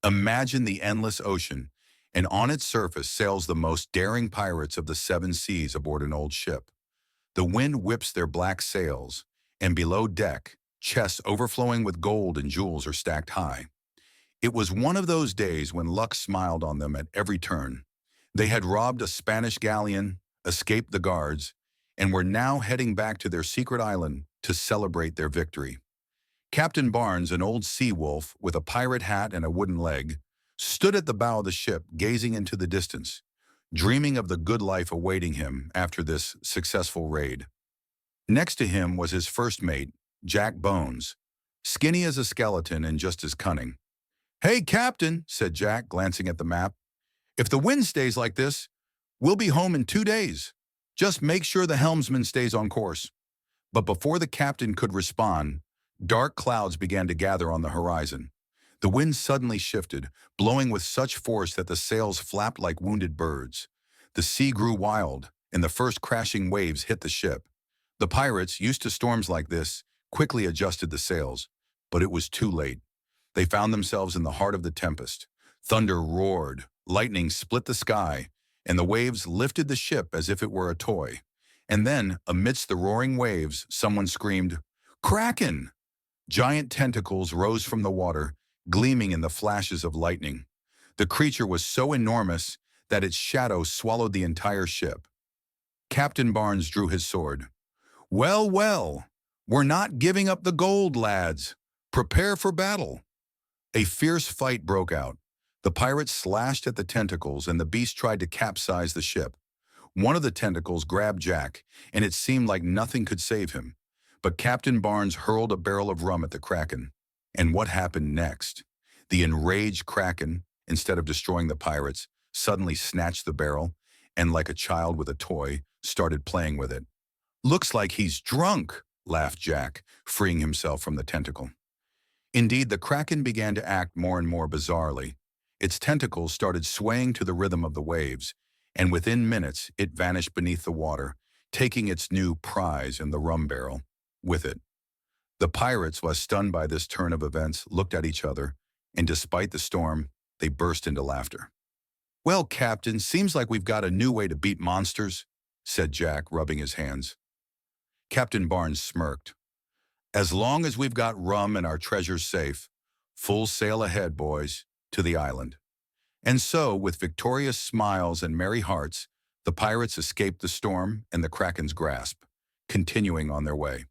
Imagine the endless ocean, and on its surface sails the most daring pirates of the seven seas aboard an old ship. The wind whips their black sails, and below deck, chests overflowing with gold and jewels are stacked high. It was one of those days when luck smiled on them at every turn. They had robbed a Spanish galleon, escaped the guards, and were now heading back to their secret island to celebrate their victory. Captain Barnes, an old sea wolf with a pirate hat and a wooden leg, stood at the bow of the ship gazing into the distance, dreaming of the good life awaiting him after this successful raid. Next to him was his first mate, Jack Bones, skinny as a skeleton and just as cunning. "Hey, Captain," said Jack, glancing at the map. "If the wind stays like this, we'll be home in 2 days. Just make sure the helmsman stays on course." But before the captain could respond, dark clouds began to gather on the horizon. The wind suddenly shifted, blowing with such force that the sails flapped like wounded birds. The sea grew wild, and the first crashing waves hit the ship. The pirates, used to storms like this, quickly adjusted the sails, but it was too late. They found themselves in the heart of the tempest. Thunder roared, lightning split the sky, and the waves lifted the ship as if it were a toy. And then, amidst the roaring waves, someone screamed, "Kraken!" Giant tentacles rose from the water, gleaming in the flashes of lightning. The creature was so enormous that its shadow swallowed the entire ship. Captain Barnes drew his sword. "Well, well, we're not giving up the gold, lads. Prepare for battle." A fierce fight broke out. The pirates slashed at the tentacles, and the beast tried to capsize the ship. One of the tentacles grabbed Jack, and it seemed like nothing could save him. But Captain Barnes hurled a barrel of rum at the Kraken. And what happened next? The enraged Kraken, instead of destroying the pirates, suddenly snatched the barrel and, like a child with a toy, started playing with it. "Looks like he's drunk," laughed Jack, freeing himself from the tentacle. Indeed, the Kraken began to act more and more bizarrely. Its tentacles started swaying to the rhythm of the waves, and within minutes it vanished beneath the water, taking its new prize in the rum barrel with it. The pirates, while stunned by this turn of events, looked at each other, and despite the storm, they burst into laughter. "Well, Captain, seems like we've got a new way to beat monsters," said Jack, rubbing his hands. Captain Barnes smirked. "As long as we've got rum and our treasures safe, full sail ahead, boys, to the island." And so, with victorious smiles and merry hearts, the pirates escaped the storm and the Kraken's grasp, continuing on their way.